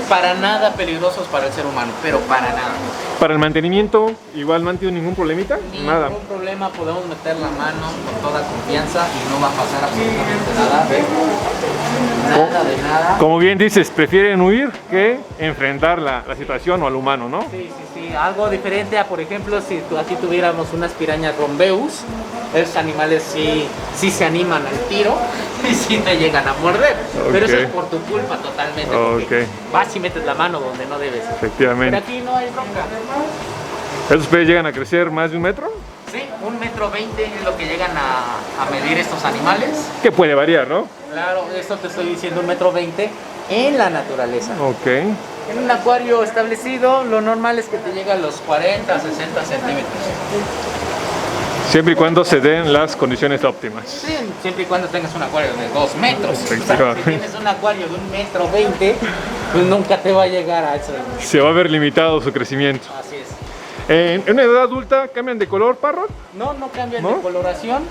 para nada peligrosos para el ser humano, pero para nada. Para el mantenimiento, igual no han tenido ningún problemita. Nada. Ningún problema, podemos meter la mano con toda confianza y no va a pasar absolutamente nada. ¿Ves? Nada de nada. Como bien dices, prefieren huir que enfrentar la situación o al humano, ¿no? Sí. Algo diferente a, por ejemplo, si aquí tuviéramos unas pirañas rombeus, esos animales sí se animan al tiro y sí te llegan a morder. Pero eso Ok. es por tu culpa totalmente. Ok. Porque vas y metes la mano donde no debes. Pero Efectivamente. aquí no hay bronca. ¿Esos peces llegan a crecer más de 1 metro? Sí, 1,20 m es lo que llegan a medir estos animales. Que puede variar, ¿no? Claro, eso te estoy diciendo, 1,20 m en la naturaleza. Ok. En un acuario establecido, lo normal es que te llegue a los 40, 60 centímetros. Siempre y cuando se den las condiciones óptimas. Sí, siempre y cuando tengas un acuario de 2 metros. O sea, Efectivamente. si tienes un acuario de 1,20 m, pues nunca te va a llegar a eso. Se va a ver limitado su crecimiento. Así es. En una edad adulta, ¿cambian de color, Parro? No cambian ¿No? de coloración.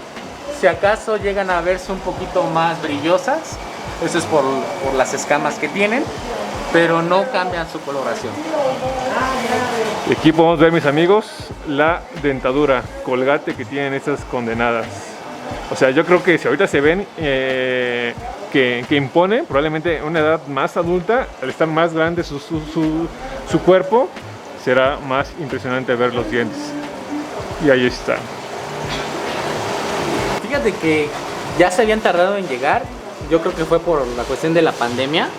Si acaso llegan a verse un poquito más brillosas, eso es por las escamas que tienen, pero no cambian su coloración. Y aquí podemos ver, mis amigos, la dentadura colgate que tienen estas condenadas. O sea, yo creo que si ahorita se ven que imponen, probablemente en una edad más adulta, al estar más grande su cuerpo, será más impresionante ver los dientes. Y ahí está. Fíjate que ya se habían tardado en llegar, yo creo que fue por la cuestión de la pandemia,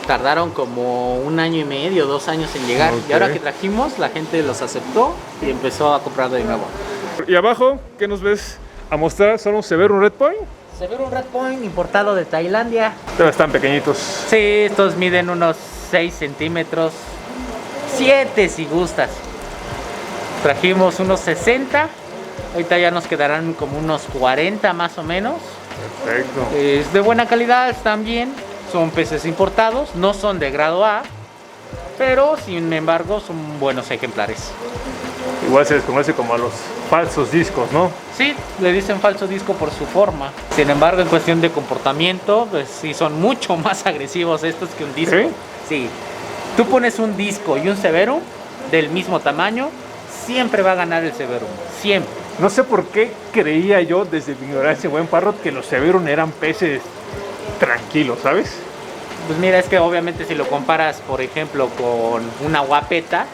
tardaron como 1 año y medio, 2 años en llegar. Ok. Y ahora que trajimos, la gente los aceptó y empezó a comprar de nuevo. Y abajo, ¿qué nos ves a mostrar? Son un Severum Red Point. Se ve un Red Point importado de Tailandia. Pero están pequeñitos. Sí, estos miden unos 6 centímetros, 7 si gustas. Trajimos unos 60, ahorita ya nos quedarán como unos 40 más o menos. Perfecto. Es de buena calidad, están bien, son peces importados, no son de grado A, pero sin embargo son buenos ejemplares. Igual se les conoce como a los falsos discos, ¿no? Sí, le dicen falso disco por su forma. Sin embargo, en cuestión de comportamiento, pues sí son mucho más agresivos estos que un disco. ¿Sí? Sí. Tú pones un disco y un Severum del mismo tamaño, siempre va a ganar el Severum. Siempre. No sé por qué creía yo desde mi ignorancia, buen Parrot, que los Severum eran peces tranquilos, ¿sabes? Pues mira, es que obviamente si lo comparas, por ejemplo, con una guapeta,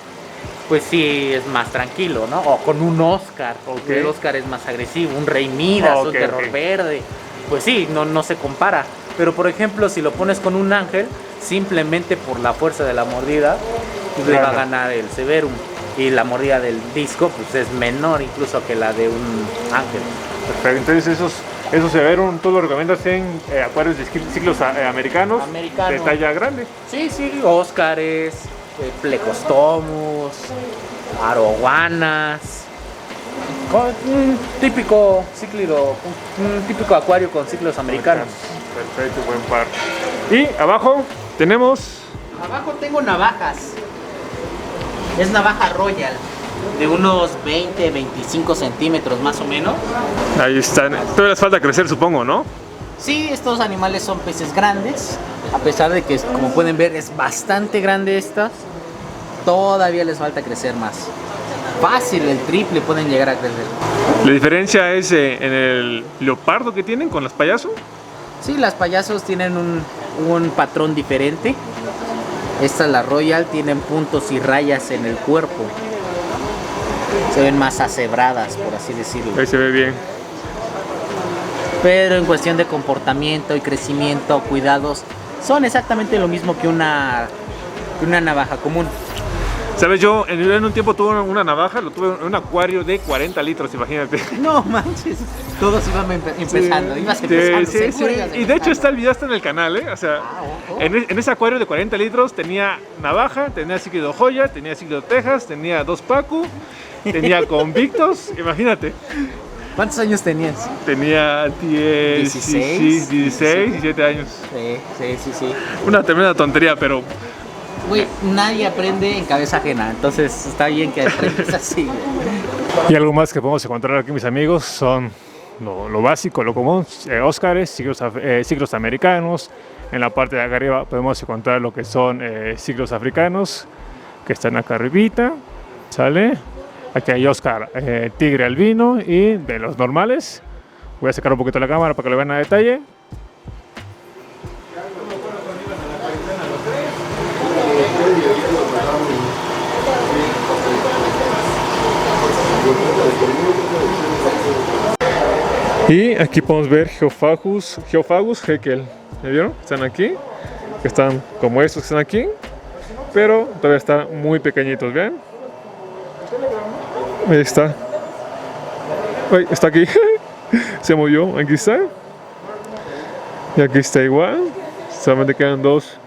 pues sí es más tranquilo, ¿no? O con un Oscar, Ok. el Oscar es más agresivo, un Rey Midas, Ok, un Terror ok. Verde, pues sí, no se compara. Pero por ejemplo, si lo pones con un ángel, simplemente por la fuerza de la mordida, pues le va a Claro. ganar el Severum. Y la mordida del disco, pues es menor incluso que la de un ángel. Perfecto. Entonces esos Severum, ¿tú los recomiendas en acuarios de ciclos americanos? Americano. De talla grande. Sí, sí, Óscares, Plecostomus, Arowanas, un típico cíclido, un típico acuario con ciclos americanos. Perfecto, buen par. Y abajo tenemos... Abajo tengo navajas. Es navaja Royal, de unos 20-25 centímetros más o menos. Ahí están. Todavía les falta crecer, supongo, ¿no? Sí, estos animales son peces grandes, a pesar de que, como pueden ver, es bastante grande esta. Todavía les falta crecer más. Fácil, el triple pueden llegar a crecer. La diferencia es en el leopardo que tienen con los payasos. Sí, las payasos tienen un patrón diferente. Estas, la Royal, tienen puntos y rayas en el cuerpo. Se ven más acebradas, por así decirlo. Ahí se ve bien. Pero en cuestión de comportamiento y crecimiento, cuidados, son exactamente lo mismo que una navaja común. Sabes, yo en un tiempo tuve una navaja, lo tuve en un acuario de 40 litros, imagínate. No manches, todos iban empezando, ibas empezando, Sí. seguro ibas Y de hecho empezando. está el video está en el canal, ¿eh? O sea, ojo. en ese acuario de 40 litros tenía navaja, tenía cíclido joya, tenía cíclido Texas, tenía 2 Pacu, tenía convictos, imagínate. ¿Cuántos años tenías? Tenía 10, 16, 16, 17 años. Sí. Una tremenda tontería, pero Güey, nadie aprende en cabeza ajena, entonces está bien que aprendas así. y algo más que podemos encontrar aquí, mis amigos, son lo básico, lo común, Óscares, ciclos americanos. En la parte de acá arriba podemos encontrar lo que son ciclos africanos, que están acá arribita, ¿sale? Aquí hay Óscar tigre albino y de los normales. Voy a sacar un poquito la cámara para que lo vean a detalle. Y aquí podemos ver Geophagus Haeckel. ¿Me vieron? Están aquí. Están como estos que están aquí. Pero todavía están muy pequeñitos, ¿ven? Ahí está. Ay, está aquí. Se movió. Aquí está. Y aquí está igual. Solamente quedan 2.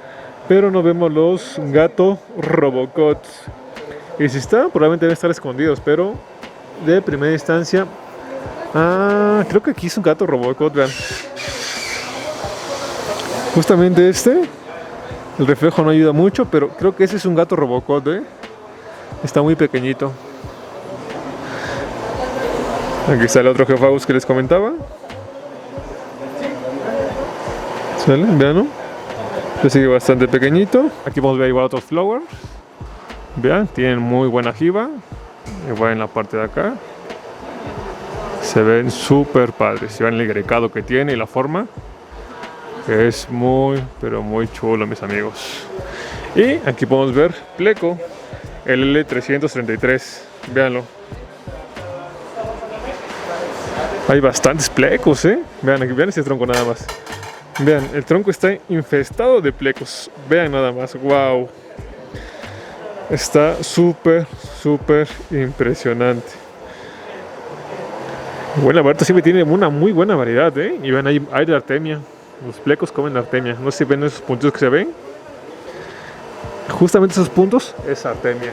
Pero no vemos los gato Robocot. Y si están, probablemente deben estar escondidos. Pero de primera instancia... Ah, creo que aquí es un gato Robocop, vean. Justamente este. El reflejo no ayuda mucho, pero creo que ese es un gato Robocop, ¿eh? Está muy pequeñito. Aquí está el otro Geophagus que les comentaba. ¿Sale? Vean, ¿no? Este sigue bastante pequeñito. Aquí podemos ver igual otros flowers. Vean, tienen muy buena jiba. Igual en la parte de acá. Se ven súper padres. Se ven el grecado que tiene y la forma. Es muy, pero muy chulo, mis amigos. Y aquí podemos ver Pleco, el L333. Véanlo. Hay bastantes plecos, ¿eh? Vean aquí, vean ese tronco nada más. Vean, el tronco está infestado de plecos. Vean nada más, wow. Está súper impresionante. Bueno, la verdad siempre tiene una muy buena variedad, ¿eh? Y vean, hay de artemia. Los plecos comen artemia. No sé si ven esos puntos que se ven. Justamente esos puntos es artemia.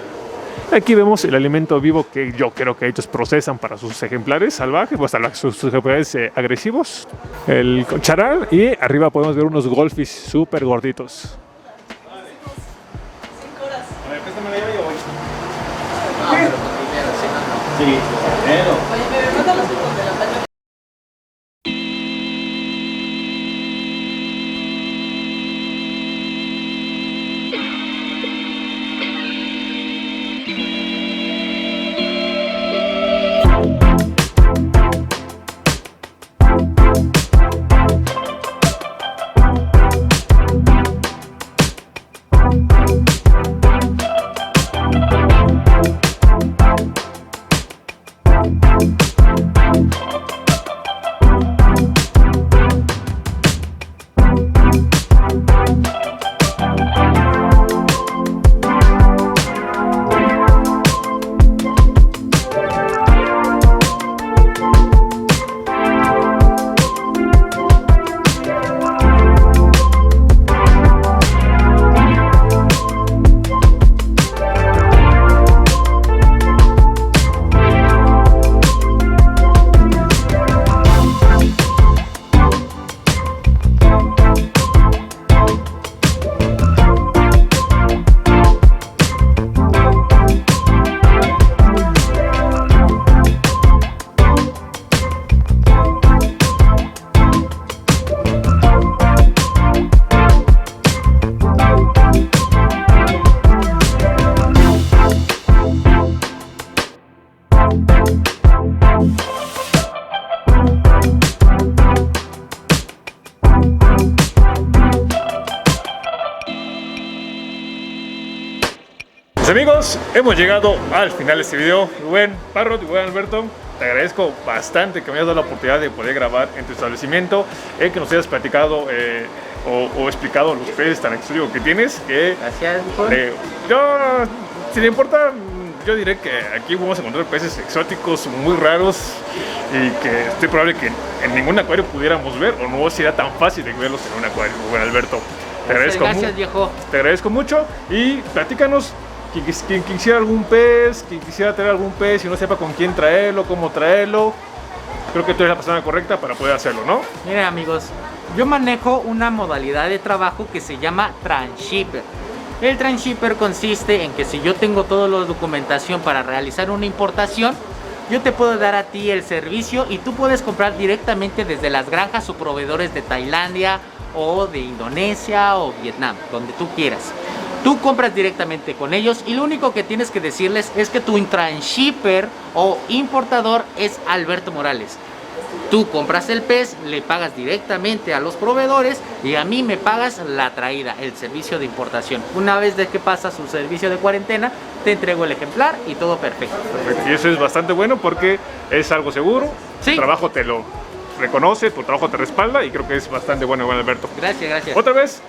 Aquí vemos el alimento vivo que yo creo que ellos procesan para sus ejemplares salvajes, pues sus ejemplares agresivos. El charal, y arriba podemos ver unos goldfish súper gorditos. A ver, préstame la llave y yo voy. No, pero primero, si no, no. Sí, primero. Oye, me manda las fotos de la talla. Pues amigos, hemos llegado al final de este video. Buen Parrot y buen Alberto, te agradezco bastante que me hayas dado la oportunidad de poder grabar en tu establecimiento, que nos hayas platicado o explicado los peces tan exclusivos que tienes. Gracias, hijo. Si le importa, yo diré que aquí vamos a encontrar peces exóticos muy raros y que estoy probable que en ningún acuario pudiéramos ver, o no sería tan fácil de verlos en un acuario. Buen Alberto, te agradezco, gracias, viejo. Te agradezco mucho y platícanos. Quien quisiera algún pez, quien quisiera traer algún pez y no sepa con quién traerlo, cómo traerlo, creo que tú eres la persona correcta para poder hacerlo, ¿no? Miren, amigos, yo manejo una modalidad de trabajo que se llama Transhipper. El Transhipper consiste en que si yo tengo toda la documentación para realizar una importación, yo te puedo dar a ti el servicio y tú puedes comprar directamente desde las granjas o proveedores de Tailandia o de Indonesia o Vietnam, donde tú quieras. Tú compras directamente con ellos y lo único que tienes que decirles es que tu transhipper o importador es Alberto Morales. Tú compras el pez, le pagas directamente a los proveedores y a mí me pagas la traída, el servicio de importación. Una vez de que pasa su servicio de cuarentena, te entrego el ejemplar y todo perfecto. Perfecto. Y eso es bastante bueno porque es algo seguro, sí. Tu trabajo te lo reconoce, tu trabajo te respalda y creo que es bastante bueno, buen Alberto. Gracias, gracias. Otra vez,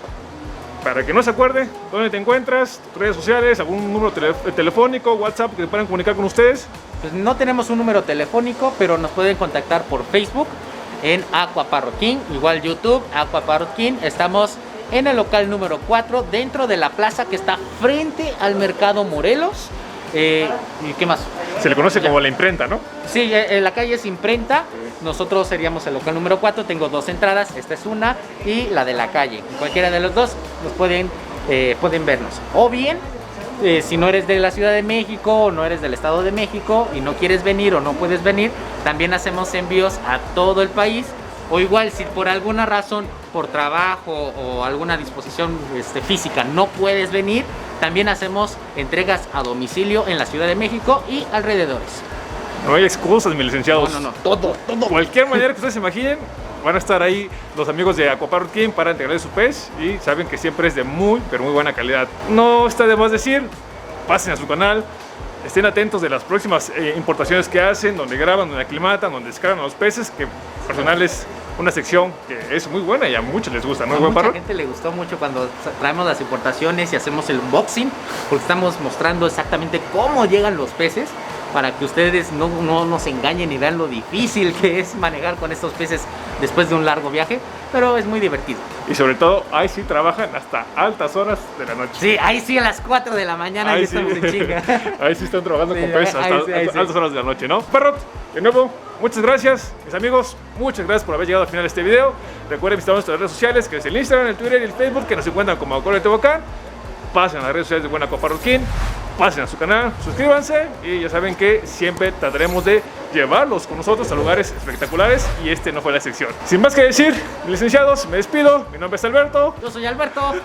para que no se acuerde, ¿dónde te encuentras? ¿Tus redes sociales? ¿Algún número telefónico, WhatsApp que se puedan comunicar con ustedes? Pues no tenemos un número telefónico, pero nos pueden contactar por Facebook en Aqua Parrot King, igual YouTube, Aqua Parrot King. Estamos en el local número 4, dentro de la plaza que está frente al Mercado Morelos. ¿Y qué más? Se le conoce como la imprenta, ¿no? Sí, en la calle es Imprenta. Nosotros seríamos el local número 4. Tengo dos entradas, esta es una y la de la calle. En cualquiera de los dos nos pueden vernos. O bien, si no eres de la Ciudad de México o no eres del Estado de México y no quieres venir o no puedes venir, también hacemos envíos a todo el país. O igual, si por alguna razón, por trabajo o alguna disposición física no puedes venir, también hacemos entregas a domicilio en la Ciudad de México y alrededores. No hay excusas, mis licenciados. No, todo. Cualquier manera que ustedes se imaginen, van a estar ahí los amigos de Aqua Parrot King para entregarles su pez y saben que siempre es de muy, pero muy buena calidad. No está de más decir, pasen a su canal, estén atentos de las próximas importaciones que hacen, donde graban, donde aclimatan, donde descargan a los peces, que personal es una sección que es muy buena y a muchos les gusta, ¿no? A Buen mucha Parrot. gente le gustó mucho cuando traemos las importaciones y hacemos el unboxing, porque estamos mostrando exactamente cómo llegan los peces, para que ustedes no nos engañen y vean lo difícil que es manejar con estos peces después de un largo viaje, pero es muy divertido. Y sobre todo, ahí sí trabajan hasta altas horas de la noche. Sí, ahí sí a las 4 de la mañana Ahí ya sí. estamos en chinga. Ahí sí están trabajando Sí, con peces hasta ahí sí. altas horas de la noche, ¿no? Parrot, de nuevo, muchas gracias, mis amigos. Muchas gracias por haber llegado al final de este video. Recuerden visitar nuestras redes sociales, que es el Instagram, el Twitter y el Facebook, que nos encuentran como Acuario de Tehuacán. Pasen a las redes sociales de Buen Aqua Parrot King, pasen a su canal, suscríbanse y ya saben que siempre trataremos de llevarlos con nosotros a lugares espectaculares y este no fue la excepción. Sin más que decir, licenciados, me despido. Mi nombre es Alberto. Yo soy Alberto.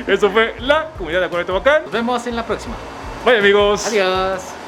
Esto fue la comunidad de Acuario de Tehuacán. Nos vemos en la próxima. Bye, amigos. Adiós.